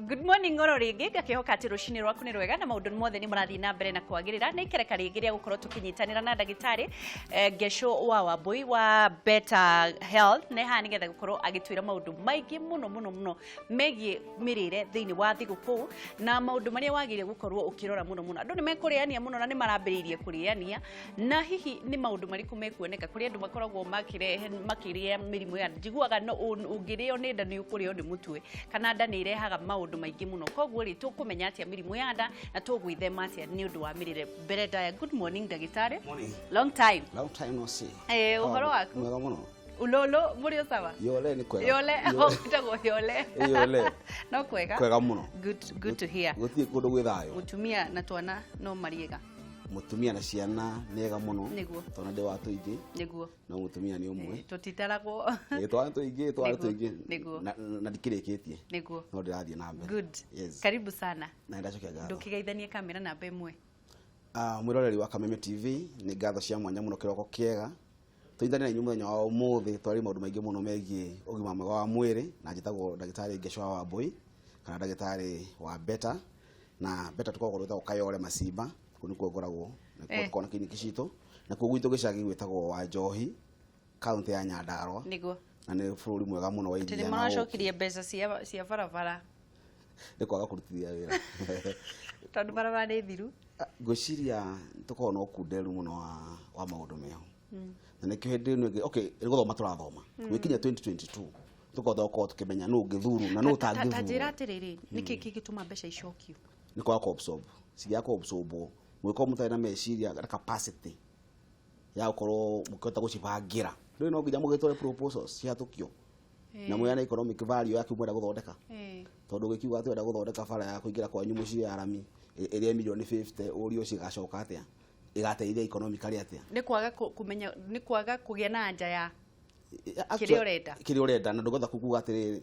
Good morning ngoro ringi gakihoka ati rucini rwaku ni rwega na maundu mothe ni marathi na mbere na kwagirira na ikereka ringi ria gukorwo tukinyitanira na ndagitari Gesho wa Wambui wa Better Health ne ha nigetha gukorwo agitwira maundu maingi muno megie mirire thiini wa thiguku na maundu maria wagire gukorwo ukirora muno andu ni mekuriania muno na ni marambiriirie kuriania na hihi ni maundu mariku mekuoneka kuri andu makoragwo makiria mirimu ya njiguaga no ungirio ni nda ni ukurio ni mutwe kana nda ni irehaga maundu maingi muno koguo ri tukumenya atia mirimu ya nda na tugwithema atia ni undu wa mirire Beredaya. Good morning ndagitari. Long time no see. Uhoro waku mwega muno ulolo muri sawa yole ni kwega yole utago yole no kwega muno good to hear guti kundu gwithayo mutumia na twana no mariega mutumia na ciana nega muno niguo tona de watu ingi niguo no mutumia ni umwe tutitaragwo twantu ingi niguo na dikirikitie niguo no ndirathie na mbere good yes. Karibu sana na ndacokia ngatho ndukigeithanie kamera namba imwe mwiroreri wa Kameme TV ni ngatho cia mwanya muno kiroko kiega tuithania na nyumuthenya wa umuthi twari maundu maingi muno megie ugima mwega wa mwiri na njitagwo ndagitari Gesho wa Wambui kana ndagitari wa Better na Better tukoragwo twetagwo Kayole Macimba kuni kuongoragwo na tukona kliniki citu na kuo gwitu gicagi gwetagwo wa Njohi county ya Nyandarua niguo na ni bururi mwega muno wa iria na maracokirie mbeca cia barabara ni kwaga kurutithia wira tondu barabara ni thiru ngociria tukorwo no kunderu muno wa maundu meho na nikio hindi no okay guthoma turathoma gwikinya 2022 tukorwo tukimenya no ngithuru na no tangithuru tajira atiriri niki gituma mbeca icokio ni kwa absorb sigia ko absorbo mwiko mutana meciria capacity ya ukorwo mukota gucibangira ndo no nginya mugitore proposals cia tukio na muyana economic value yake mwenda guthondeka tondu gikiuga ati wenda guthondeka bara ya kuingira kwa nyumu cia arami area milioni 50 urio cigacoka atia igateithia economically atia ni kwaga kumenya ni kwaga kugia na anja ya kiri urenda na ndugotha kukuga ati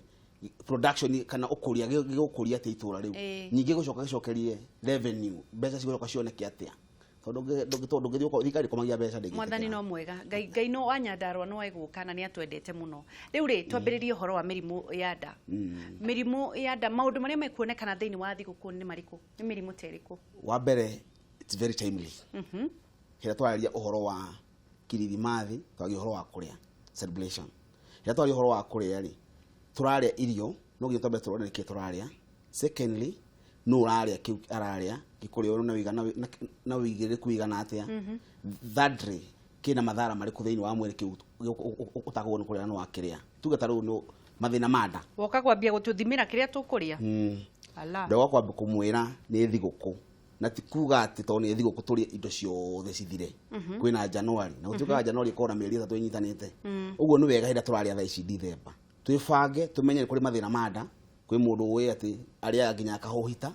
production kana ukuria gigukuria ati itura riu nyingi gucoka gicokerie revenue mbeca cigoka cioneke atia tondu ngithio thikari komagia mbeca ndingi mwathani no mwega ngai no wa Nyandarua no aiguka na ni atwendete muno riu ri twambiririe horo wa mirimu ya nda mirimu ya nda maundu maria mekuonekana thiini wa thiguku ni mariku ni mirimu teriku wa mbere it's very timely hira twararia uhoro wa kiririmathi twagi uhoro wa kuria celebration hira twari uhoro wa kuria ri turaria irio no gyo twambe turone ki turaria secondly no uraria ki araria gikurio na wigana na wigire kuigana atia thirdly kina madhara mari ku thiini wa mwiri ki utagwo no kuria no wakiria tugeta ru no mathina manda woka kwambia gututhimira kiria tukuria ala ndo kwambia kumwira ni thiguku na tikuga ati to ni thiguku turi indo ciothe cithire kwina January na gutuka January kora mieri 3 inyitanite uguo ni wega hinda turaria tha ici December twibange tumenye kuri mathina manda kwi mundu we ati aria nginya akahohita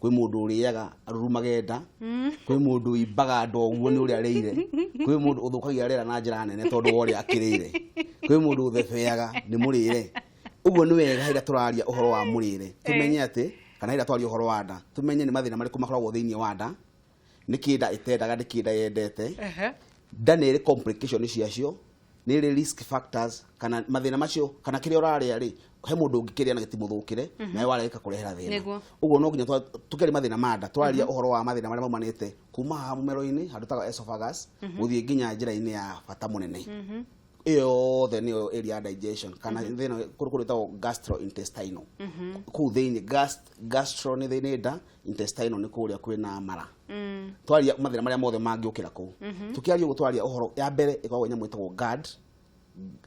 kwi mundu uriaga arurumagenda kwi mundu imbaga ndoguo ni uri areire kwi mundu uthukagia rera na njira nene tondu wori akirire kwi mundu uthefeaga ni murire uguo ni wega hinda turaria uhoro wa murire tumenye ati kana hinda twaria uhoro wa nda tumenye ni mathina mariko makoragwo thiini wa nda ni kinda itendaga ni kinda yendete nda ni complication ciacio ni risk factors kana mathina macio kana kire uraria ri he mundu ungikiria na gitimuthukire na wareka kurehera thina uguo no nginya tukeri mathina manda twaria uhoro wa mathina maria maumanite kuma ha mumero-ini handu taga esophagus guthie nginya njira-ini ya bata munene iyo the new area digestion kana thina kuri tago gastrointestinal ku thiini gastro ni thiini nda intestinal ni kuria kwina mara twaria mathina maria mothe mangiukira ku tukiaria ugo twaria uhoro ya mbere ikoragwo nyamu itagwo GERD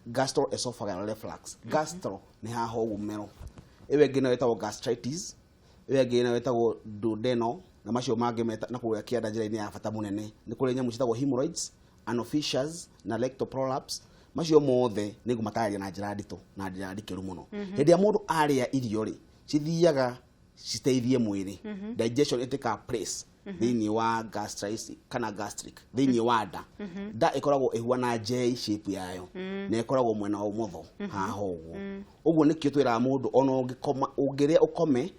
gastroesophageal reflux gastro ni haho umero iwe ngina wetagwo gastritis iwe ngina wetagwo duodenal na macio mangi meta na kuria kianda njira-ini ya bata munene ni kuri nyamu citagwo hemorrhoids anal fissures na rectal prolapse macio mothe ni gumataria na njira nditu na njira ndikiru muno hindi ya mundu aria irio ri cithiaga citeithie mwiri digestion iteka place thiini wa gastritis kana gastric thiini wa nda nda ikoragwo ihuana J shape yayo na ikoragwo mwena wa umotho haho uguo nikio twira mundu ona ungikoma ungiria ukome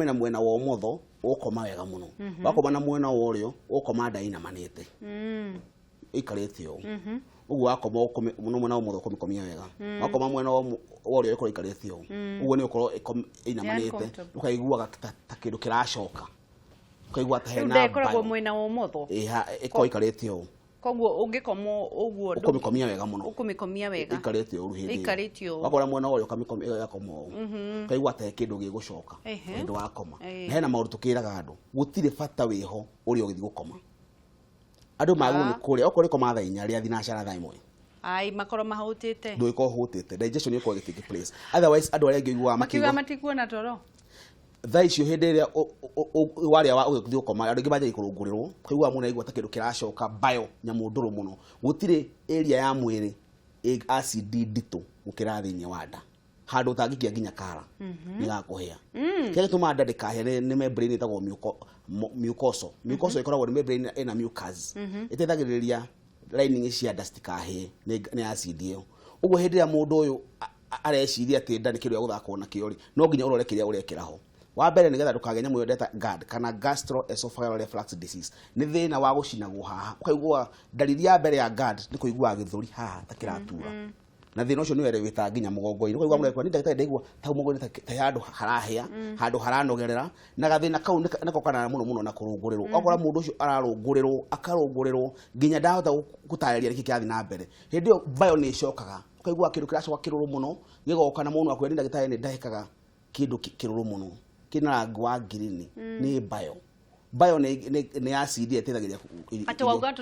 na mwena wa umotho ukoma wega muno wakoma na mwena wa urio ukoma nda ina manete ikarete yo uguo wakoma no mwena umwe ukomikomia wega wakoma mwena wori ukora ikarete uguo ni ukoro inamanite ukaigua ta kindu kiracoka ukaigua ta hena ndekoragwo mwena wa umotho iko ikarete koguo ungikomo uguo ukomikomia wega muno ukomikomia wega ikarete ruhindi ikarete wakora mwena wori ukomikomia yakoma ukaigua ta kindu gigucoka ndu wakoma na hena maundu tukiraga andu gutire bata wiho uri ugithi gukoma andu magu ni kuria okore koma thaa 4 ria thinacara thaa 1 ai makoro mahutite ndu iko hutite digestion iko gitiki place otherwise andu aria ngigua makiwa matikuona toro thaa icio hindi ria waria wa ugithi gukoma andu ngimaje ikurungurirwo kaigua muno igua ta kindu kiracoka bio nyamu nduru muno gutire area ya mwiri acid ndito ukira thiini wa nda handu tangikia nginya kara ni gakuhia kile tuma nda ndikahere ni membrane itagwo mucoso ikoragwo ni membrane ina mucus itethagiriria lining cia nda citikahie ni acid iyo uguo hindi ya mundu uyu areciria ati nda ni kiru ya guthakwo na kiori no nginya urore kiria urekeraho wa mbere nigetha ndukage nyamu yodeta GERD kana gastroesophageal reflux disease ni thina wa gucinagwo haha ukaigua dalili ya mbere ya GERD ni kuigua githuri haha takiratura na thina ucio ni were wita nginya mugongo-ini ukaigua murekwa ni ndagitari ndaigua ta mugongo ta handu harahia handu haranogerera na gathina kau nako kana muno na kurungurirwo akora mundu ucio akarungurirwo nginya ndahota gutariria riki kiathi na mbere hindi yo bio ni cokaga ukaigua kindu kiracoka kiruru muno gigoka na mundu akwenda ndagitari ni ndahikaga kindu kiruru muno kina rangi wa green ni bio ni acid etithagiria ati wauga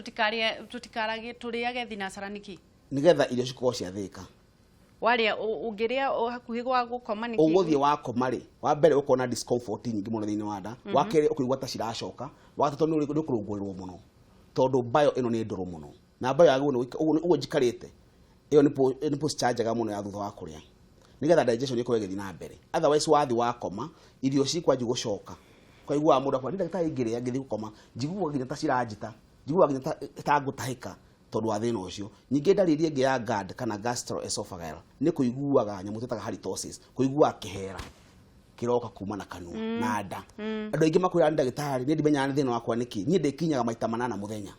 tutikarage turiage thinacara niki nigetha irio cikorwo ciathika waria ungiria hakuhi gwa gukoma niki uguthie wakoma ri wa mbere ukona discomfort nyingi muno thiini wa nda wa kere ukuigua ta ciracoka wa gatatu ni kurungurirwo muno tondu bio ino ni nduru muno na bio yagu uguo njikarite iyo ni posture ga muno ya thutha wa kuria nigetha digestion iko gethi na mbere otherwise wathi wakoma irio cikwa gucoka kaigua mundu akwa ndagitari ngiria ngithi gukoma njigua nginya ta ciranjita njigua nginya ta ngutahika tondu wa thina ucio nyingi ndariri ngi ya GERD kana gastroesophageal ni kuiguaga nyamu tetaga halitosis kuigua kihera kiroka kuma na kanua na nda andu aingi makwira ndagitari ni ndimenya thina wakwa niki ni ndikinyaga maita 8 muthenya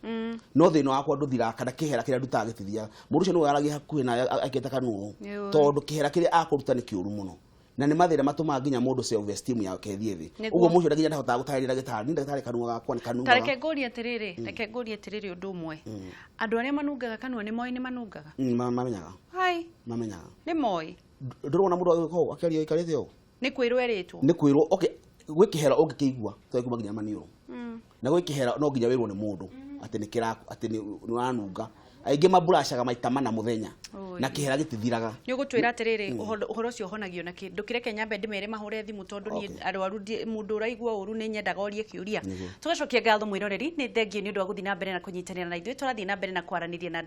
no thina wakwa nduthira kana kihera kiria ndutaga gitithia mundu ucio no aragi hakuhi na akita kanua tondu kihera kiria akuruta ni kiuru muno na ni mathira matuma nginya mundu self esteem yake thithi uguo mucio ndaginya ndahota gutarira ndagitari ni ndagitari kanua gakwa ni kanua tareke nguri atiriri undu umwe andu aria manungaga kanua ni moi ni manungaga mamenyaga hai mamenyaga ni moi ndurona mundu agiko akiaria ikarite o ni kwirwo eritwo ni kwirwo okay gwikihera ungikigua twekuma nginya maniuru na gwikihera no nginya wirwo ni mundu ati ni kiraku ati ni wanunga aingi maburashaga maita 4 muthenya na kihera gitithiraga ni ugutwira atiriri uhoro cio honagio na kindu kireke nyambe ndimere mahure thimu tondu ni arwaru mundu uraigua uru ni nyendaga orie kiuria tugacokia ngatho mwiroreri ni thengio ni undu wa guthi na mbere na kunyitanira na ithuĩ turathii na mbere na kwaraniria na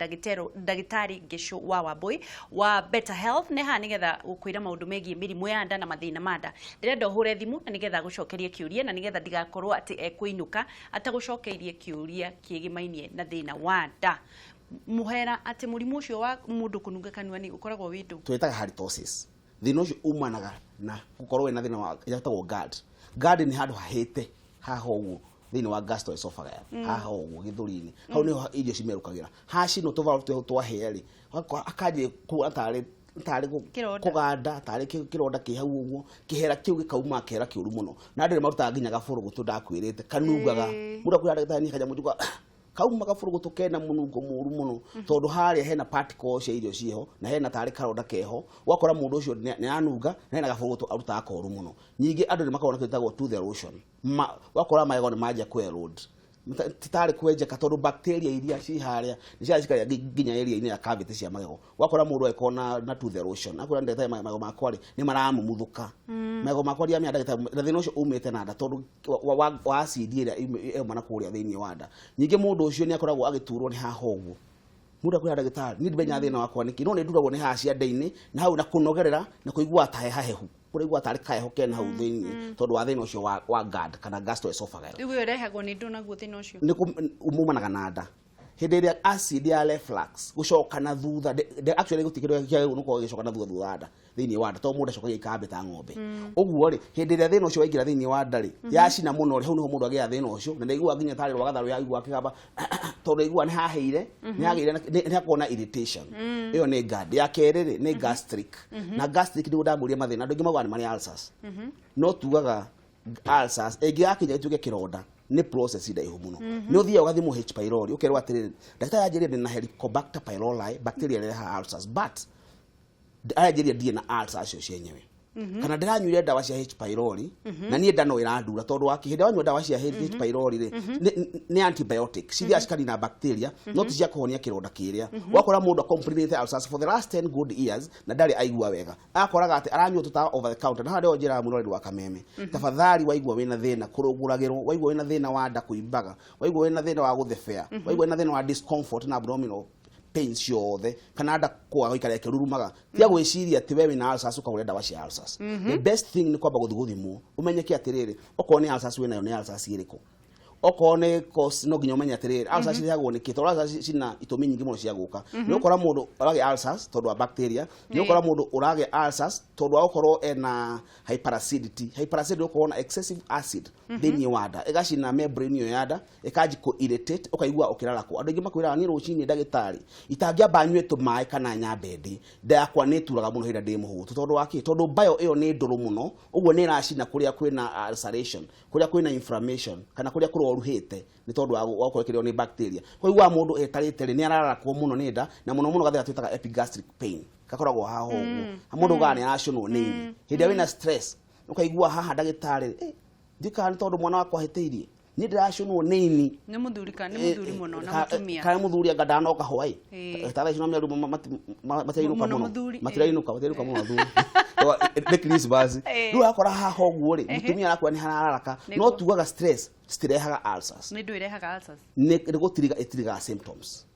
ndagitari Gesho wa Wambui wa Better Health ne ha nigetha gukwira maundu megie mirimu ya nda na mathina manda ndirenda uhure thimu na nigetha gucokerie kiuria na nigetha ndigakorwo ati ekuinuka atagucokeirie kiuria kiegimainie na thina wa nda muhera ati murimu ucio wa mundu kununga kanua ni ukoragwo windu twetaga halitosis thina ucio umanaga na gukorwo wena thina wa yatagwo GERD ni handu hahite haha uguo thina wa gastroesophageal haha uguo githuri-ini hau ni irio cimerukagira haci no tuvaru twa heri akaje ku atari kuganda tari kironda ki hau uguo kihera kiu gikauma kihera kiuru muno na ndire maruta nginya gaburu gutu ndakwirite kanungaga muda kwira ndagitari ni kaja mujuka kauma gaburu tukena munungo muru muno tondu haria hena particles cia irio ciho na hena tari karonda keho wakora mundu ucio ni anunga na hena gaburu aruta akoru muno nyingi andu ni makona kitagwo tooth erosion wakora magego ni maja kwerod titari kwenja katondu bacteria iria ci haria ni cia cikaria nginya area-ini ya cavity cia magego wakora mundu ekona na tooth erosion akora ndagitari magego makwa ni maramumuthuka magego makwa ria ndagitari na thina ucio umite na nda tondu wa acid iria mana kuria thiini wa nda nyingi mundu ucio ni akoragwo agiturwo ni haha uguo mundu akwira ndagitari ni ndimenya thina wakwa niki no ni nduragwo ni haha cia nda-ini na hau na kunogerera na kuigua ta hahehu kurigwa tari kaeho kena hau thiini tondu wa thina ucio wa GERD kana gastroesophageal iwe urehagwo ni ndu naguo thina ucio ni umumanaga na nda Hĩndĩ ĩrĩa acid ya reflux gucoka na thutha actually gutikĩrwo kĩa nuko gicoka na thutha nda thĩinĩ wa nda to mũndũ acoka ikambe ta ng'ombe ũguo rĩ hĩndĩ ĩrĩa thĩna ũcio waingĩra thĩinĩ wa nda rĩ yacina mũno rĩ hau nĩho mũndũ agĩa thĩna ũcio na ndaigua nginya tarĩ rwagatha rwa igua kĩgamba tondũ igua nĩ hahĩire nĩ hagĩire nĩ hakona irritation ĩyo nĩ GERD ya kerĩ rĩ nĩ gastric na gastric nĩ gũdambũria mathĩna andũ aingĩ magwa nĩ marĩ ulcers no tugaga ulcers ĩngĩgakinya ĩtuĩke kĩronda nĩ process ndaihu muno nĩ ũthiaga ũgathimwo H pylori ũkerwo atĩrĩrĩ ndagĩtarĩ anjĩrĩria ndĩ na Helicobacter pylori bacteria ĩrehaga ulcers but anjĩrĩria ndirĩ na ulcers icio cienyewe kana ndĩranyuire ndawa cia H pylori na niĩ nda no ĩrandura tondũ wakĩhĩnda wanyua ndawa cia H pylori rĩ nĩ antibiotic cithia cikanina bacteria no ti cia kũhonia kĩronda kĩrĩa wakora mũndũ complicated ulcers for the last 10 good years na ndarĩ aigua wega akoraga atĩ aranyua tũtawa over the counter na harĩa njĩra mũrori wa kameme tafadhali waigua wĩna thĩna kũrũgũragĩrwo waigua wĩna thĩna wa nda kũimbaga waigua wĩna thĩna wa gũthebea waigua wĩna thĩna wa discomfort na abdominal pains ciothe kana nda kwa gũikara kĩrurumaga tia gwĩciria atĩ we wĩna ulcers ũkagũra ndawa cia ulcers the best thing nĩ kwamba gũthiĩ gũthimwo ũmenyeke atĩrĩrĩ okorwo nĩ ulcers wĩnayo nĩ ulcers irĩkũ okorwo nĩ cause no nginya ũmenye atĩrĩrĩ ulcers irehagwo nĩ kĩ tondũ ulcers cina itũmi nyingĩ mũno cia gũka nĩ ũkora mũndũ ũragĩa ulcers tondũ wa bacteria nĩ ũkora mũndũ ũragĩa ulcers tondũ wa gũkorwo ena hyperacidity ũkorwo na excessive acid thĩinĩ wa nda ĩgacina membrane ĩyo ya nda ĩkanji kũ irritate ũkaigua ũkĩrarakwo andũ aingĩ makwĩraga niĩ rũcinĩ ndagĩtarĩ itangĩamba nyue tũmaĩ kana nyambe ndi nda yakwa nĩ turaga mũno hĩndĩ ndĩ mũhũtu tondũ wa kĩ tondũ bio ĩyo nĩ ndũrũ mũno ũguo nĩ ĩracina kũrĩa kwĩna ulceration kũrĩa kwĩna inflammation kana kũrĩa kũroruhĩte nĩ tondũ wa gũkorwo nĩ bacteria koguo mũndũ etarĩte nĩ ararakwo mũno nĩ nda na mũno gathĩna twĩtaga epigastric pain gakoragwo haha ũguo mũndũ gani aracionwo nĩ ini hĩndĩ wĩna stress ũkaigua haha ndagĩtarĩ ndikana nĩ tondũ mwana wakwa hĩtĩirie nĩ ndĩracionwo nĩ ini nĩ mũthuri mũno na mũtumia kana mũthuri anga ndanoka hwaĩ tara icio mĩaru matainuka mũno thuri the Christmas rĩu akora haha ũguo rĩ mũtumia arakwa nĩ hararaka no tugaga stress citirehaga ulcers nĩ ndũ irehaga ulcers nĩ gũtiriga ĩtiriga symptoms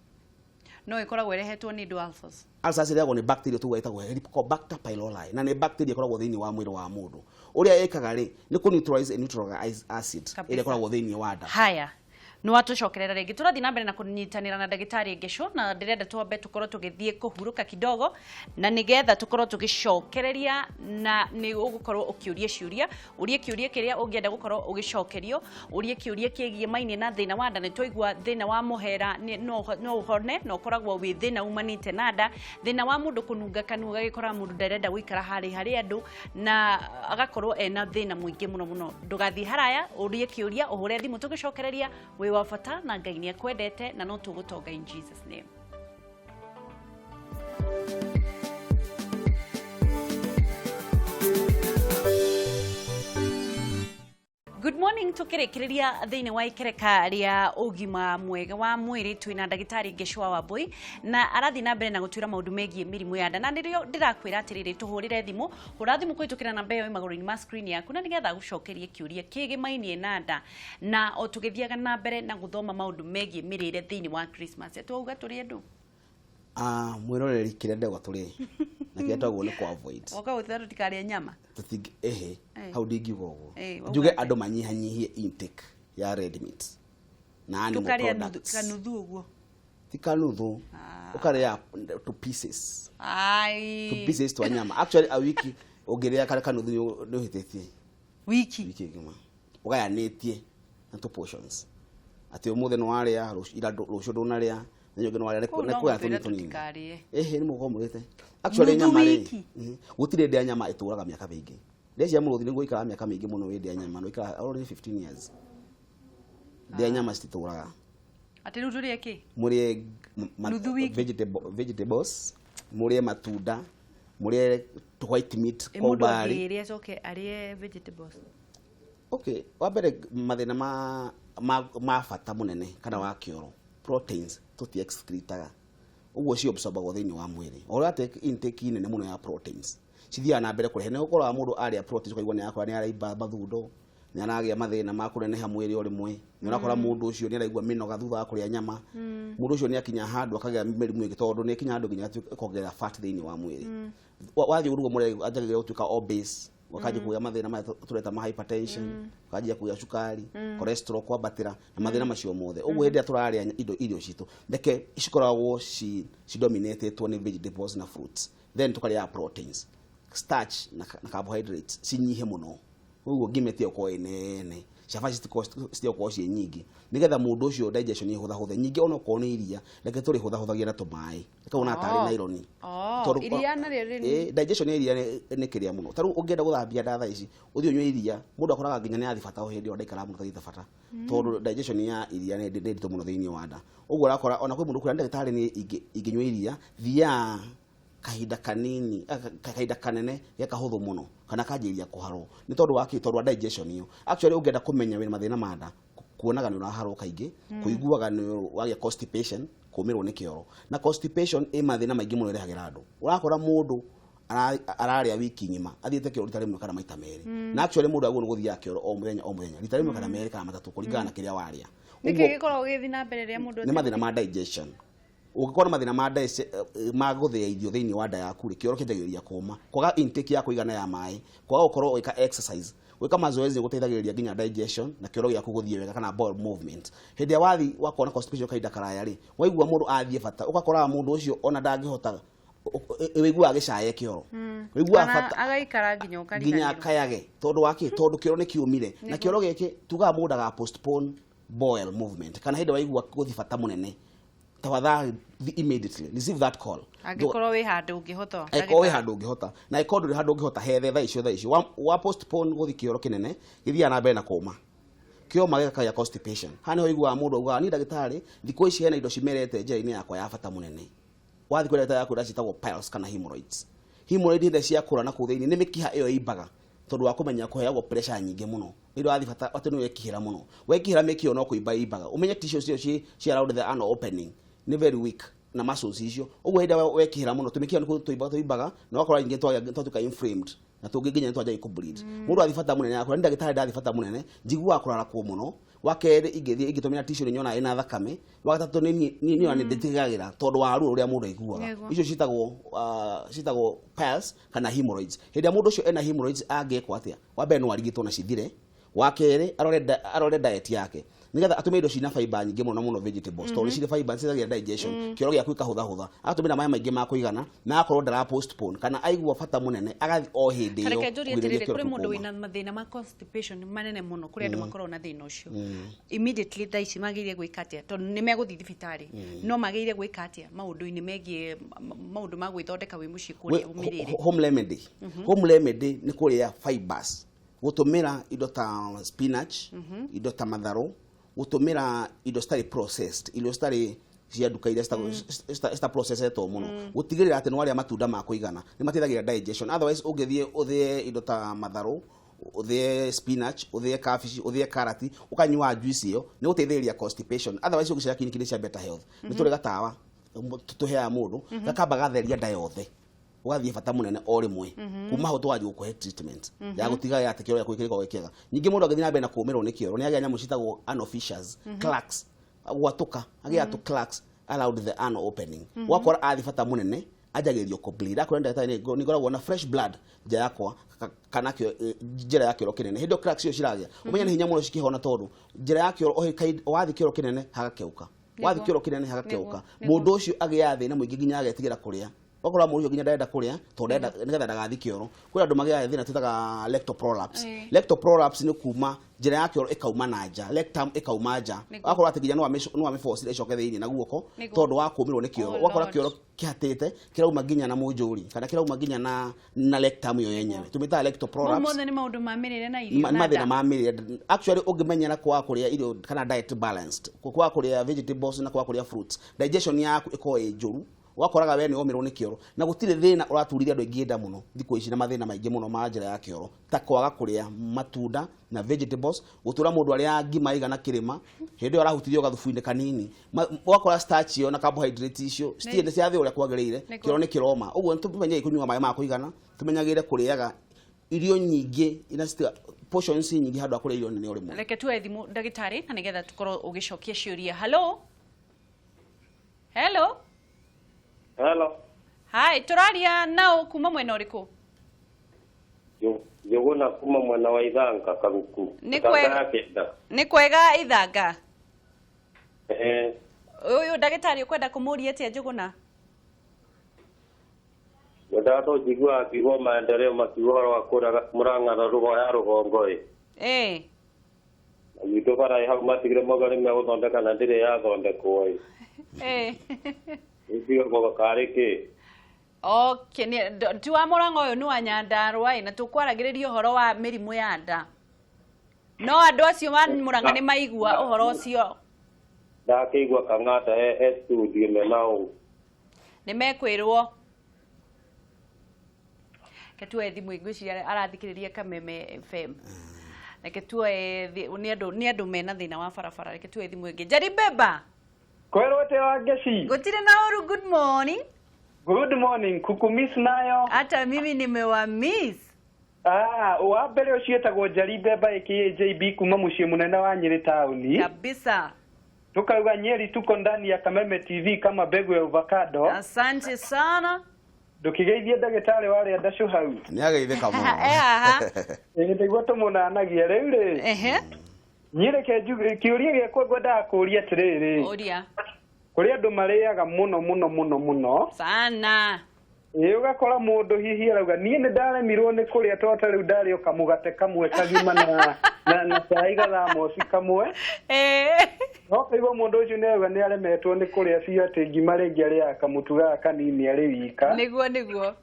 no ĩkoragwo ĩrehetwo nĩ ndũ ulcers ulcers ĩrehagwo nĩ bacteria tuga ĩtagwo Helicobacter pylori na nĩ bacteria ĩkoragwo thĩinĩ wa mwĩrĩ wa mũndũ ũrĩa ĩkaga rĩ nĩ kũ neutralize acid ĩrĩa ĩkoragwo thĩinĩ wa nda haya nĩ watũcokerera rĩngĩ tũrathiĩ na mbere na kũnyitanĩra na ndagĩtarĩ Ngesho na ndĩrenda twambe tũkorwo tũgĩthiĩ kũhurũka kidogo na nĩgetha tũkorwo tũgĩcokereria na nĩ ũgũkorwo ũkĩũria ciũria ũrie kĩũria kĩrĩa ũngĩenda gũkorwo ũgĩcokerio ũrie kĩũria kĩgiĩ mainĩ na thĩna wa nda nĩ twaigua thĩna wa mũhera no ũhone no ũkoragwo wĩ thĩna umanĩte na nda thĩna wa mũndũ kũnunga kanua gagĩkora mũndũ ndarenda gũikara harĩ andũ na agakorwo ena thĩna mũingĩ mũno ndũgathiĩ haraya ũrie kĩũria ũhũre thimũ tũgĩcokereria wĩ wa bata na Ngai nĩ akwendete na no tũgũtonga in Jesus name. Good morning tukĩrĩkĩrĩria thĩinĩ wa ikereka rĩa ũgima mwega wa mwĩrĩ twĩna ndagĩtarĩ Ngesho wa Wambui na arathi na mbere na gũtwĩra maũndũ megiĩ mĩrimũ ya nda na nĩrĩo ndĩrakwĩra atĩrĩrĩ tũhũrĩre thimũ hũra thimũ kũhĩtũkĩra namba ĩyo magũrũ-inĩ ma screen yaku na nĩgetha gũcokerie kĩũria kĩgĩmainie na nda na o tũgĩthiaga na mbere na gũthoma maũndũ megiĩ mĩrĩre thĩinĩ wa Christmas twauga tũrĩ andũ mwĩroreri kĩrĩa ndegwa tũrĩ na kĩrĩa twagwo nĩ avoid oka ũthiĩ tũtikarĩa nyama tũtingi hau ndingiuga ũguo njuge andũ manyihanyihie intake ya red meat na animal products kanuthu ũguo ti kanuthu ũkarĩa two pieces twa nyama actually a wiki ũngĩrĩa kare kanuthu nĩ ũhĩtĩtie wiki ngima ũgayanĩtie na two portions atĩ ũmũthĩ nĩ warĩa rũciũ ndũnarĩa nĩ ngeno wale nekuya tunini nĩ mũgomũrĩte actually nyama rĩ gũtirĩ ndĩa nyama ĩtũraga mĩaka mĩingĩ ndĩa mũrũthi nĩ gũikara mĩaka mĩingĩ mũno wĩ ndĩa nyama no ikara already 15 years ndĩa nyama citũraga atĩ rĩu tũrĩ kĩ mũrĩe vegetables mũrĩe matunda mũrĩe white meat kwa mbari mũndũ ĩrĩa coke arĩe vegetables okay wambere mathĩna ma bata mũnene kana wa kĩoro proteins tuti excretaga uguo cio absorbagwo thĩinĩ wa mwĩrĩ ora take intake nene mũno ya proteins cithiaga na mbere kũrehe nĩ gũkorwo mũndũ arĩa proteins ukaigua nĩ yakora nĩ araimba mathundo nĩ aragĩa mathĩna ma kũneneha mwĩrĩ o rĩmwe nĩ ũrakora mũndũ ũcio nĩ araigua mĩnoga thutha wa kũrĩa nyama mũndũ ũcio nĩ akinya handũ akagĩa mĩrimũ ĩngĩ tondũ nĩ akinya handũ nginya akongera fat thĩinĩ wa mwĩrĩ wathiĩ ũrugo mũrĩ anjagĩrĩra gũtuĩka obese wakaje kuya mathina ma tureta ma hypertension wakaje kuya cukari cholesterol kwabatira na mathina macio mothe uguo hĩndĩ turaria irio citu ndeke icikoragwo ci dominated ni vegetables na fruits then tukaria proteins starch na carbohydrates cinyihe muno uguo ngimete oko enene shafashi stio ko cie nyingi nigetha mundu ucio digestion ihutha nyingi ona ko ni iria reke turi huthagia na tumai reke ona atari na ironi iria na riri digestion iria ni kiria muno taru ungienda guthambia ndatha ici uthi unywe iria mundu akoraga nginya ni athibata o hindi o ndaikara mundu kathita bata tondu digestion ya iria ni ndito muno thiini wa nda uguo rakora ona kwi mundu kuria ndagitari ni inginywa iria thia kahinda kanini kahinda kanene yakahuthu muno kana kanjiria kuharo ni tondu wa kitorwa digestion iyo actually ungienda kumenya wena mathina manda kuonaga ni uraharo kaingi kuiguaga ni wagia constipation kumirwo ni kioro na constipation i mathina maingi muno irehagira andu urakora mundu araria wiki ngima athiete kioro ritari mwe kana maita meri na actually mundu aguo guthia kioro o muthenya ritari mwe kana meri kana matatu kuringana na kiria waria niki gikorwo githina mbere ria mundu ni mathina ma digestion ukikora mathina ma guthia irio thiini wa nda yaku ri kioro kinjagiria kuma kwaga intake ya kuigana ya mai kwaga ukorwo wika exercise wika mazoezi guteithagiriria nginya digestion na kioro giaku guthie wega kana bowel movement hindi wathi wakona constipation kaida karaya ri waigua mundu athie bata ukakora mundu ucio ona ndangihota wigua agicaye kioro wigua bata agaikara nginya akayage tondu waki tondu kioro ni kiumire na kioro giki tuga mundu ga postpone bowel movement kana hindi waigua guthi bata munene tawadha immediately receive that call angikoro we handu ungihota we handu ungihota na ikondo ri handu ungihota hethe tha icio wa postpone guthi kioro kinene githia na mbere na kuma kio mageka ya constipation hani hoigua mundu auga ni ndagitari thiko ici hena indo cimerete njira-ini yakwa ya bata munene wathi kuri ndagitari yaku ndacitagwo piles kana hemorrhoids hemorrhoid cia kura na kuthiini ni mikiha iyo imbaga tondu wa kumenya kuheagwo pressure nyingi muno ni wathi bata atinu wekihira muno wekihira mikio no kuimba imbaga umenye tissues cio ci around the anal opening ni very weak na muscles icio uguo hida wekihira muno tumikio ni tuimbaga na wakora ingi twatuka inflamed na tungiginya twaja ikubleed mundu athifata munene akora ndagitari ndathifata munene njigua kurara ku muno wakere ingithie ingitumira tissue ni nyona ina thakame wagatatu ni nditigagira tondu wa ruo uria mundu aiguaga icio citagwo piles kana hemorrhoids hida mundu ucio ena hemorrhoids angekwa atia wambe no arigitwo na cithire wakere arore diet yake nigetha atume indo cina fiber nyingi muno vegetables tondu cire fiber cithagia digestion kioro giaku ikahutha atumira mai maingi ma kuigana na akorwo ndara postpone kana aigua bata munene agathi o hindi iyo kuri mundu wina mathina ma constipation manene muno kuri andu makorwo na thina ucio immediately thaici magiire gwikatia tondu ni meguthi thibitari no magiire gwikatia maundu-ini megie maundu ma gwithondeka wi mucii kuri umirire home remedy ni kuria fibers gutumira indo ta spinach indo ta matharu gutumira indo stari processed indo stari cia duka iria sta processed to muno gutigirira ati no aria matunda ma kuigana ni mateithagira digestion otherwise ungithie uthie indo ta matharu uthie spinach uthie cabbage uthie carrot ukanywa juice iyo ni guteithiriria constipation otherwise ungicira kinikini cia better health ni turi gatawa tutuhea mundu gakamba gatheria nda yothe wathie bata munene o rimwe kuma ho twaje gukuhe treatment ya gutiga ya tekero ya kwikirika gwekega nyingi mundu agithina mbere na kuumirwo ni kioro ni agia nyamu citagwo anal fissures clacks gwatuka agia to clacks allowed the anal opening wakora athi bata munene ajagirio ko bleed akora ndagitari ni ngoragwo na fresh blood nja yakwa kana kio njira ya kioro kinene hindo cracks cio ciragia umenya ni hinya muno cikihona tondu njira ya kioro wathi kioro kinene hagakeuka wathi kioro kinene hagakeuka mundu ucio agia thina muingi nginya agetigira kuria wakora mundu nginya ndenda kuria to ndenda nigetha ndagathi kioro kuri andu magia thina tutaga lectoprolapse ni kuma njira ya kioro ikauma na nja rectum ikauma nja wakora ati nginya no ameforce icoke thiini na guoko tondu wa kumirwo ni kioro wakora kioro kihatite kirauma nginya na munjuri kana kirauma nginya na rectum yo yenyewe tumita lectoprolapse mo ni maundu ma mirire na irio na mathina ma mirire actually ungimenyera kwa kuria irio kana diet balanced kwa kuria vegetables na kwa kuria fruits digestion yaku iko njuru wakoraga we ni omirwo ni kioro na gutire thina uraturire andu aingi nda muno thiko ici na mathina maingi muno ma njira ya kioro ta kwaga kuria matunda na vegetables gutura mundu aria ngima igana kirima hindi arahutithio gathufu-ini kanini wakora starch yo na carbohydrate icio citiende cia thi uria kwagirire kioro ni kiroma uguo tumenye kunywa mai ma kuigana tumenyagire kuriaga irio nyingi ina portions nyingi handu akuria irio nene urimwe reke tu ethimu ndagitari na nigetha tukorwo ugicokia ciuria hello Hello. Hi, turaria nao kuma mwena uriku? Njuguna kuma mwena wa Ithanga Kaguku. Nĩ kwega Ithanga. Uyu ndagĩtarĩ ũkwenda kũmũria atĩa Njuguna? Ndato jigua akigo maendeleo makiwara wa kura Murang'a na rugo ya rugongo Wito bara hau matigire mogari me guthondeka na ndire ya thondekwo Ndio kwa kareke. Okay, ti wa Murang'a ũyũ nĩ wa Nyandarua na tũkwaragĩrĩria ũhoro wa mĩrimũ ya nda. No andũ acio wa Murang'a nĩ maigua ũhoro ũcio. Ndakĩigua Kang'ata studio menao. Nĩ mekwĩrwo. Ketue thimũ ingĩciria arathikĩrĩria Kameme FM. Ketue nĩ andũ mena thĩna wa barabara. Ketue thimũ ingĩ. Jerry Beba. Kwerote wa Geci. Gutire na uru, good morning. Good morning. Kukumiss nayo. Hata mimi nimewamiss. Wa mbere ucietagwo Jerry Beba aka JB kuma muciĩ munene wa Nyeri town. Kabisa. Tukauga Nyeri tuko ndani ya Kameme TV kama mbegu ya avocado. Asante sana. Ndukigeithie ndagĩtarĩ warĩa ndacũ hau. Nĩ ageithĩka mũno. Nĩgũo tũmũnanagia rĩu rĩ. Nyereke kĩũria gĩakwa ngwendaga kũũria atĩrĩrĩ. Ũria. Kũrĩ andũ marĩaga mũno. Sana. Ugakora mũndũ hihi arauga niĩ nĩ ndaremirwo nĩ kũrĩa tota rĩu ndarĩo kamũgate kamwe kagima na cai gathamosi kamwe. No kaigua mũndũ ũcio nĩ arauga nĩ aremetwo nĩ kũrĩa biũ atĩ ngima rĩngĩ arĩaga kamũtu gaka kanini arĩ wika. Nĩguo.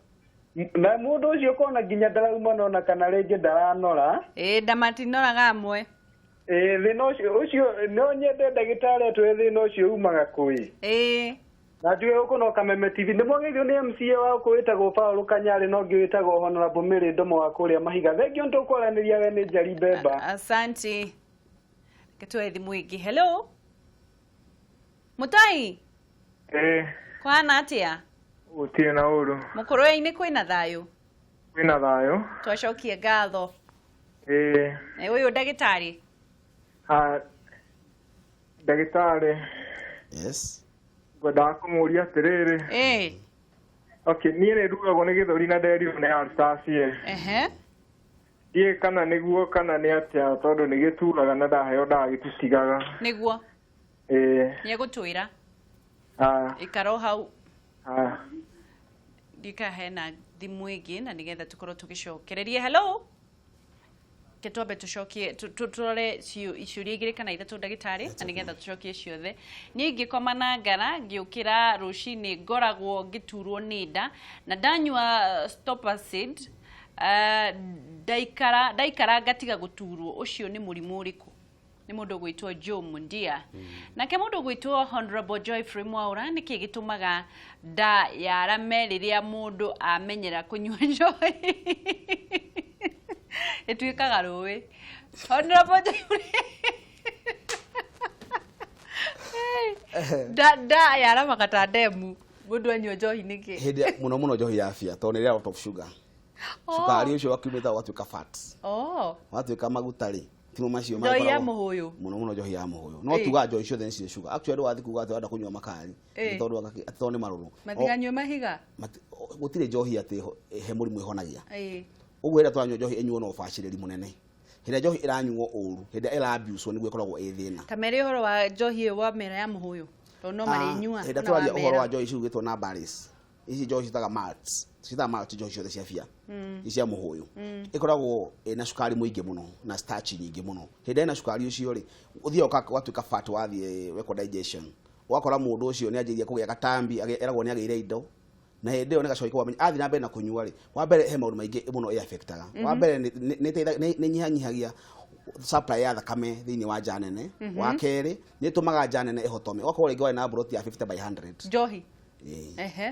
Na mũndũ ũcio kona nginya ndarauma nona kana rĩngĩ ndaranora. Nda matinoraga amwe. Thĩna ũcio no nyende ndagĩtarĩ atwĩre thĩna ũcio umaga kwĩ. Na njuge huko no Kameme TV nĩ mwagĩrĩirwo nĩ MCA wa kwĩtagwo Paul Kanyarĩ no ngĩwĩtagwo Honorable Mary Ndomo wa kũrĩa Mahiga. Thengio nĩtũkwaranĩria we nĩ Jerry Beba. Asante. Ketue thimũ ingĩ. Hello. Mutai. Kwana atĩa? Gũtirĩ na ũru. Mũkũrũwe-inĩ kwĩna thayũ? Kwĩna thayũ. Twacokie ngatho. Ũyũ ndagĩtarĩ? Ndagĩtarĩ. Yes. Ngwendaga kũmũria atĩrĩrĩ. Okay, niĩ nĩ ndugagwo nĩ gĩthũri na nderirwo nĩ Alsace. Ndiĩ kana nĩguo kana nĩ atĩa tondũ nĩ gĩturaga na ndaheo ndawa gĩtitigaga. Nĩguo? Nĩegũtwĩra. Ikara hau. Ndikahe na thimũ ĩngĩ na nĩgetha tũkorwo tũgĩcokereria. Hello. Ketwambe tucokie tutore ciũria igĩrĩ kana ithatũ ndagĩtarĩ na nĩgetha tucokie ciothe. Niĩ ngĩkoma na ngara ngĩũkĩra rũcinĩ ngoragwo ngĩturwo nĩ nda na ndanyua Stopacid ndaikara ngatiga gũturwo. Ũcio nĩ mũrimũ ũrĩkũ? Nĩ mũndũ gwĩtwo Joe Mundia. Nake mũndũ gwĩtwo Honorable Joyfrey Mwaura nĩkĩ gĩtũmaga nda yarame rĩrĩa mũndũ amenyera kũnyua njohi? Etuĩkaga rũĩ. Honorable Joyfrey. Da yaramaga ta ndemu. Mũndũ anyua njohi nĩkĩ? Hĩndĩ mũno njohi ya afya tondũ nĩ out of sugar. Cukari ũcio wakiumĩte watuĩka fat. Watuĩka maguta rĩ. Timo macio njohi ya mũhũyũ. Mũno njohi ya mũhũyũ. No tuga njohi ciothe nĩ cirĩ sugar. Actually wathi kuga atĩ wenda kũnyua makari. Tondũ nĩ marũrũ. Matiganyue mahiga. Gũtirĩ njohi atĩ he mũrimũ ihonagia. Ũguo hĩndĩ twanyua njohi ĩnyuo no ũbacĩrĩri mũnene. Hĩndĩ njohi ĩranyuo ũru, hĩndĩ ĩra-abuse nĩguo ĩkoragwo ĩ thĩna. Kamere ũhoro wa njohi wa mera ya mũhũyũ. Tondũ no marĩnyua. Hĩndĩ twaria ũhoro wa njohi cigũgĩtwo na Barris. Ici njohi citaga malts. Citaga malts njohi ciothe cia bia. Icia mũhũyũ. Ĩkoragwo ĩna cukari mũingĩ mũno na starch nyingĩ mũno. Hĩndĩ ĩna cukari ũcio rĩ, ũthiaga ũgatuĩka fat wathiĩ weko digestion. Ũgakora mũndũ ũcio nĩ anjĩrĩria kũgĩa gatambi, eragwo nĩ agĩire indo. Na hĩndĩ ĩyo nĩ gacoki kwa athi na mbere na kũnyua rĩ, wa mbere he maũndũ maingĩ mũno ĩ-affectaga. Wa mbere nĩ nyihanyihagia supply ya thakame thĩinĩ wa nja nene. Wa kerĩ nĩ ĩtũmaga nja nene ĩhotome. Ũgakorwo rĩngĩ wĩna bloat ya 50/100. Njohi.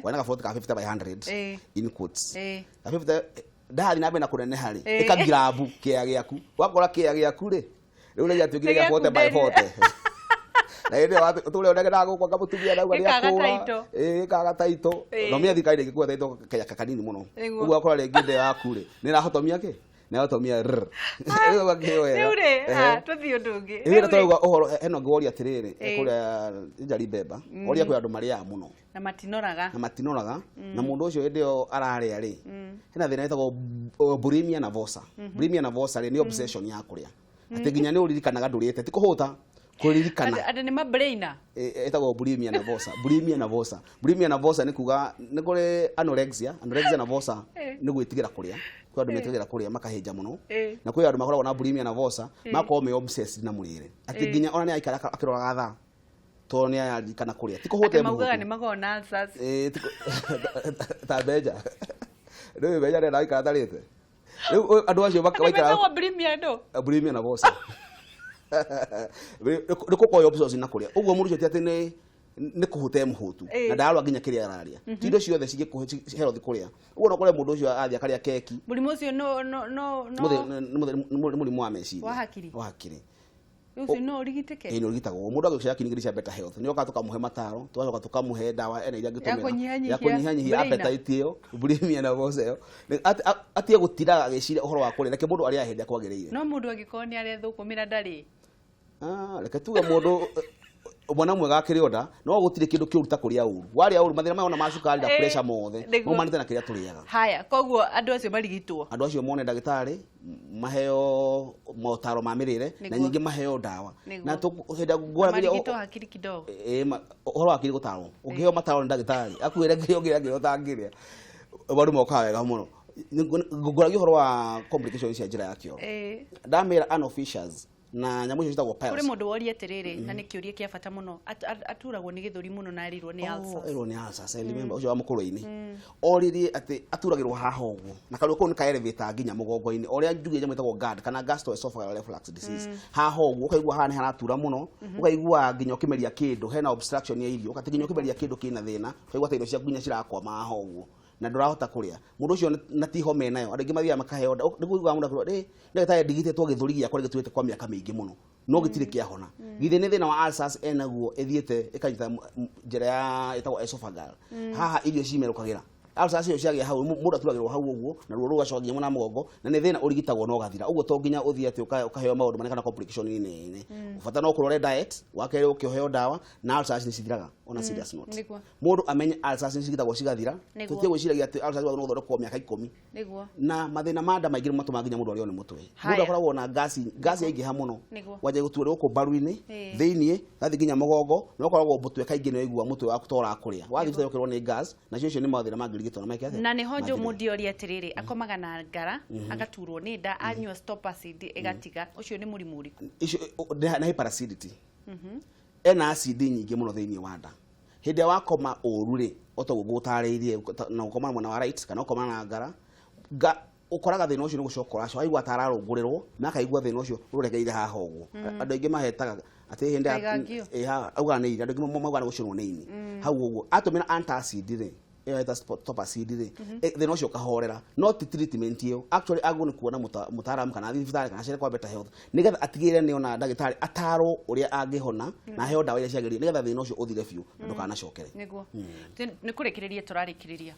Wĩna bloat ka 50/100 in quotes. 50 ndathi na mbere na kũneneha rĩ, ĩkagirabu kĩya gĩaku. Wakora kĩya gĩaku rĩ, rĩu rĩrĩa tuĩkire gĩa 40/40. Na hĩndĩ ĩyo ũtũũre ũnegera gũkũ ngamutumia na uga nĩ akũra. Kaga taito. No mĩathi kaire gĩkuwa taito kaya kanini mũno. Ũguo akora rĩngĩ ndĩ yaku rĩ, nĩ ĩrahotomia kĩ? na atumia r rĩu bakĩoya rĩu rĩ tũthiĩ ũndũ ũngĩ rĩu twauga ũhoro eno ngori atirĩrĩ kũrĩa njari beba oria kwĩ andũ marĩaga mũno na matinoraga na mũndũ ũcio hĩndĩ ĩyo ararĩa rĩ hena thĩna wĩtagwo bulimia nervosa bulimia nervosa rĩ nĩ obsession ya kũrĩa atĩ nginya nĩ ũririkanaga ndũrĩte ti kũhũta kuririkana ada nĩ mabrainer etagwo bulimia nervosa nĩ kuga nĩ kũrĩ anorexia nervosa nĩ gwĩtigĩra kũrĩa kwĩ andũ metigĩra kũrĩa makahĩnja mũno na kwĩ andũ makoragwo na bulimia nervosa makorwo me obsessed na mũrĩre atĩ nginya ona nĩ aikara akĩroraga thaa to nĩ aririkana kũrĩa ti kũhũta maugaga nĩ magona answers ta beja rĩu beja nĩ aikara tarĩte rĩu andũ acio makaikara bulimia nervosa rĩkũkoya obsession na kũrĩa ũguo mũndũ ũcio ti atĩ nĩ kũhuta mũhutu na ndarwa nginya kĩrĩa araria ti indo ciothe cingĩkũhe health kũrĩa ũguo no kũrĩa mũndũ ũcio athiĩ akarĩa keki mũrimũ ũcio no mũrimũ wa meciria wa hakiri ũcio no ũrigitĩke nĩ ũrigitagwo mũndũ agĩcoya kinigiri cia better health nĩ oka tũkamũhe mataro tũgacoka tũkamũhe ndawa ena iria angĩtũmĩra ya kũnyihanyihia appetite ĩyo bulimia nervosa ĩyo atige gũtiraga agĩciria ũhoro wa kũrĩa reke mũndũ arĩa hĩndĩ kwagĩrĩire no mũndũ angĩkorwo nĩ arĩa thũkũmĩra ndarĩ reke tuge mũndũ mwana mwega akĩrĩ nda no gũtirĩ kĩndũ kĩũru ta kũrĩa ũru warĩa ũru mathĩna mayo na macukari na pressure mothe maumanĩte na kĩrĩa tũrĩaga haya koguo andũ acio marigitwo andũ acio mone ndagĩtarĩ maheo motaro ma mĩrĩre na nyingĩ maheo ndawa na hĩndĩ ngwaragia hakiri kidogo ũhoro wa hakiri gũtarwo ũngĩheo mataro nĩ ndagĩtarĩ akwĩre ngĩrĩa ũtangĩrĩa bado moka wega mũno ngũragia ũhoro wa complications cia njĩra ya kĩoro ndamĩra anofishers na nyamu icio citagwo piles kuri mundu woria atiriri na ni kiuria kia bata muno aturagwo ni githuri muno na arirwo ni ulcers ni ulcers remember ucio wa mukuru-ini oririe ati aturagirwo haha uguo na karuo kau ni ka elevator nginya mugongo-ini oria njuge jamu itagwo GERD kana gastroesophageal reflux disease haha uguo ukaigua haha ni haratura muno ukaigua nginya ukimeria kindu hena obstruction ya irio ukati nginya ukimeria kindu kina thina ukaigua irio ciaku nginya cirakwama haha uguo na ndurahota kuria mundu ucio na ti home nayo andu mathia makaheo ndiguga mundu akoro ndagĩtarĩ ndigitĩtwo gĩthũri gĩakwa gĩtuĩte kwa mĩaka mĩingĩ mũno no gĩtirĩ kĩahona githĩ nĩ thĩna wa ulcers enaguo ĩthiĩte ĩkanyita njĩra ya ĩtagwo esophageal haha irio cimerũkagĩra ulcers icio ciagĩa hau mũndũ aturagĩrwo hau ũguo na ruo rũgacoka nginya mwena mũgongo na nĩ thĩna ũrigitagwo no gathira ũguo to nginya ũthiĩ atĩ ũkaheo maũndũ manene kana complication nini ũbata no kũrore diet wakerĩ ũkĩheo ndawa na ulcers nĩ cithiraga ona serious note mũndũ amenye ulcers nĩ cigitagwo cigathira tũtige gwĩciragia atĩ ulcers no gũthondekwo mĩaka 10 na mathĩna ma nda maingĩ matũmaga nginya mũndũ arĩo nĩ mũtwe mũndũ akoragwo na gas yaingĩha mũno wajia gũtuĩrwo gũkũ mbaru-inĩ thĩinĩ gathi nginya mũgongo no koragwo mũtwe kaingĩ nĩ waigua mũtwe waku tora kũrĩa wathiĩ gũteyokerwo nĩ gas na cio nĩ mathĩna mangĩrigitwo na meke na nĩ honjo mũndũ oria atiriri akomaga na ngara agaturwo nĩ nda anyua stop acid egatiga ũcio nĩ mũrimũ ũrĩkũ icio na hyperacidity ena acid nyingĩ mũno thĩinĩ wa nda hĩndĩ ya wakoma ũru-rĩ otaguo ngũtarĩirie na ũkoma mwena wa right kana ũkoma na ngara ũkoraga thĩna ũcio nĩ gũcoka ũracoka aigua atararũngũrĩrwo na akaigua thĩna ũcio ũregeire haha ũguo andũ aingĩ mahetaga atĩ hĩndĩ auga nĩ andũ aingĩ mauga nĩ gũcinwo nĩ ini hau ũguo atũmĩra antacid-rĩ ĩyo ĩta stop acid-rĩ thĩna ũcio ũkahorera no ti treatment ĩyo actually agwo nĩ kuona mũtaaramu kana thibitarĩ kana cere kwa better health nĩgetha atigĩrĩre nĩ ona ndagĩtarĩ atarwo ũrĩa angĩhona na heo ndawa iria ciagĩrĩire nĩgetha thĩna ũcio ũthire biũ na ndũkanacokere nĩguo nĩ kũrĩkĩrĩria tũrarĩkĩrĩria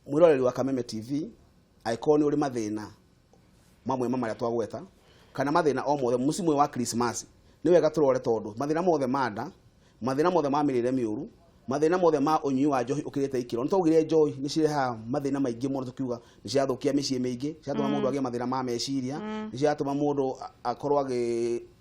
mwĩroreri wa Kameme TV aikoni uri mathĩna mamwe marĩa twagweta kana mathĩna o mothe musimu wa Christmas nĩ wega tũrore tondũ mathĩna mothe ma nda mathĩna mothe ma mĩrĩre mĩũru mathĩna mothe ma ũnyui wa njohi ũkĩrĩte ikĩro nĩ twaugire njohi nĩ cirehaga mathĩna maingĩ mũno tukiuga nĩ ciathũkia mĩciĩ mĩingĩ ciatũma mũndũ agĩe mathĩna ma meciria nĩ ciatũma mũndũ akorwo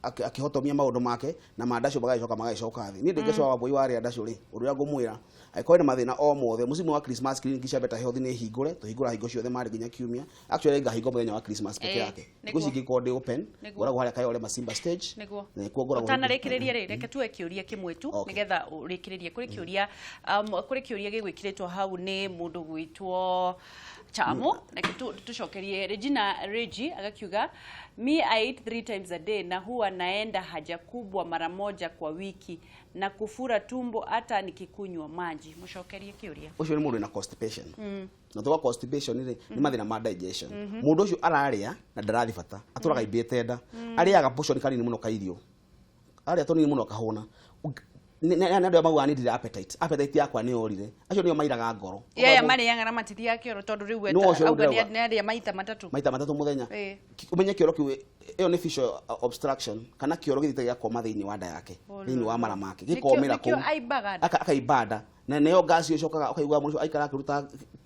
akĩhotomia maũndũ make na mandacio magagĩcoka thĩ niĩ ndĩngĩcoka Wambui warĩa ndacio rĩ ũndũ ũrĩa ngũmwĩra aikorwo nĩ mathĩna o mothe musimu wa Christmas clinic cia Better Health nĩ hingũre tũhingũra hingo ciothe marĩ nginya kiumia actually ngahingo mũthenya wa Christmas peke yake ngũci ngĩkorwo ndĩ open ngoragwo harĩa Kayole Masimba stage na kuo ngoragwo ũtanarĩkĩrĩria rĩ reke tuwe kĩũria kĩmwe tu nĩgetha ũrĩkĩrĩrie kũrĩ kĩũria gĩgwĩkĩrĩtwo hau nĩ mũndũ gwĩtwo Chamo na tucokerie Regina Regi agakiuga me I eat 3 times a day na huwa naenda haja kubwa mara moja kwa wiki na kufura tumbo hata nikikunywa maji mucokerie kiuria ucio ni mundu na constipation na tuwa constipation ni mathina ma digestion mundu ucio araria na ndarathi bata aturaga imbite nda ariaga portion kanini muno ka irio aria tonini muno kahuna nä andå magua nä ndire appetite yakwa nä yorire acio nä o mairaga ngoro yaya marĩaga na matithia kä oro tondå rä u nä arĩa maita matatũ må thenya å menye kä oro kä ä yo nä visual obstruction kana kä oro gä thite gä akoma thä inä wa nda yake thä inä wa mara make gä komä ra kå akaibanda na nä yo ngasi å cokaga å kaigua må cio aikara akä ruta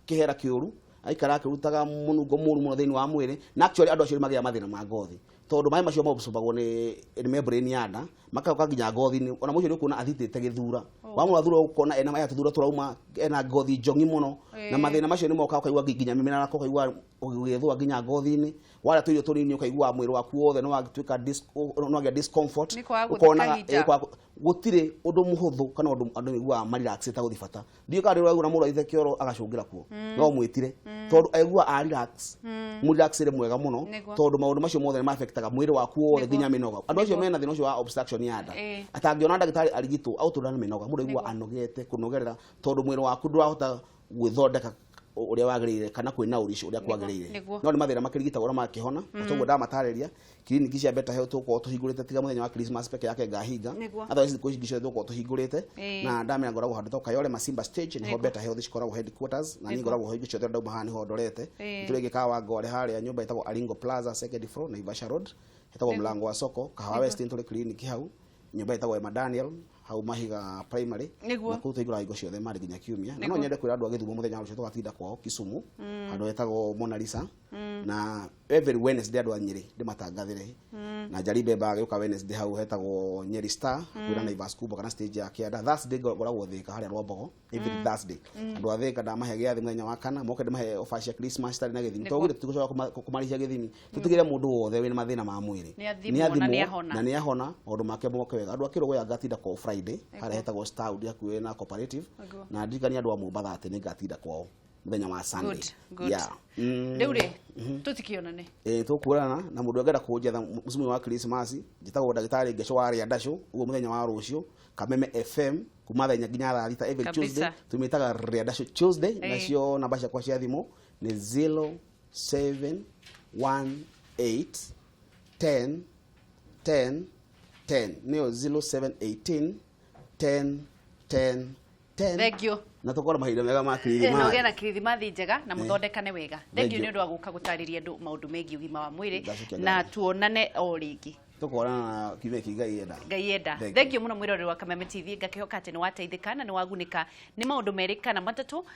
kä hera kä å ru aikara akä rutaga må nungo må ru må no thä inä wa mwä rä na actually andå acio nä magä a mathä na ma ngothi tondå maä macio maåcåmbagwo nä membrane ya nda makauka nginya ngothi-inä ona må cio nä å kuona athitĩte gä thura wamå thura å kona ena aya tå thura tå rauma ena ngothi njongi må no na mathä na macio nä moka å kaigua nginya mä mena å kaigua å gä thwa nginya ngothi-inä warä tå irio tå nini å kaigua mwä rä waku wothe nä wagä tuä ka nä wagä discomfort gå tirä å ndå må hå thå kana andå mä iguaga marirax ta gå thi bata ndiå kana rä raigua na må rwaithe kä oro agacå ngä ra kuo no mwä tire tondå aigua må relax rä mwega må no tondå maå ndå macio mothe nä mabektaga mwä rä waku wothe nginya mä noga andå acio mena thä na å cio wa obstruction ya nda atangä ona ndagä tarä arigitwo aå tå nä mä noga må ndå aigua anogete kå nogerera tondå mwä rä waku ndå rahota gwä thondeka å rä a wagä rä ire kana kwä na å rici å rä a kwagä rä ire no nä mathä na makä rigitagwo na makä hona toguo ndamatarä ria kiriniki cia Better Health tå korwo tå hingå rä te tiga må thenya wa Christmas peke yake ngahinga otherwise thikå ici ciothe tå korwo tå hingå rä te na ndamenya ngoragwo handå ta Kayole Masimba stage nä ho Better Health cikoragwo headquarters na niĩ ngoragwo hingo ciothe ndauma haha nä ho ndorete tå rä ngä kawa ngore harä a nyå mba ĩtagwo Aringo Plaza second floor Naivasha Road hetagwo mlango wa soko kahawa west tå rä clinic hau nyå mba ĩtagwo Emma Daniel hau Mahiga primary na kå tå igå ra hingo ciothe marä nginya kiumia na no nyende kwä ra andå a gä thumo må thenya å cio tå gatinda kwao Kisumu handå hetagwo Mona Lisa na every Wednesday andå a Nyeri ndä matangathä re na Njaribe mbagä å ka Wednesday hau hetagwo Nyeri Star kwä ra Naivas Kubo kana stage ya Kĩanda Thursday ngoragwo Thĩka harĩa Rwambogo every Thursday andå a Thĩka ndamahe gä athä må thenya wa kana moke ndĩmahe offer cia Christmas tarĩ na gĩthimi tondũ tå tũcoka kũmarĩhia gĩthimi tũtigĩre mũndũ wothe wĩna mathĩna ma mwĩrĩ nĩ athimwo na nĩ ahona maũndũ make moke wega andũ a Kĩrũgũ ngatinda kwao Friday harĩa hetagwo Star hakuhĩ na Cooperative na ndirikania andũ a Mũmbatha atĩ nĩ ngatinda kwao muthenya wa Sunday yeah rĩu rĩ tũtikionane tũkuonana na mũndũ angĩenda kũnjetha mũciĩ wa Christmas njĩtagwo ndagĩtarĩ Ngecũ warĩa Ndacũ ũguo mũthenya wa rũciũ Kameme FM kuma thenya nginya thaa thita every Tuesday tumĩtaga Rĩa Ndacũ Tuesday nacio namba ciakwa cia thimũ nĩ 0718 10 10 10 nĩyo 0718 10 10 10 thank you na tũkorwo mahinda mega ma Christmas no gena Christmas njega na mũthondekane wega thank you nĩ ũndũ wa gũka gũtarĩria andũ maũndũ megiĩ ũgima wa mwĩrĩ na tuonane o rĩngĩ tukorana kibe Ngai enda thank you muno mwĩroreri wa Kameme TV ngakĩhoka atĩ nĩ wateithĩka na nĩ wagunĩka nĩ maũndũ merĩ kana matatũ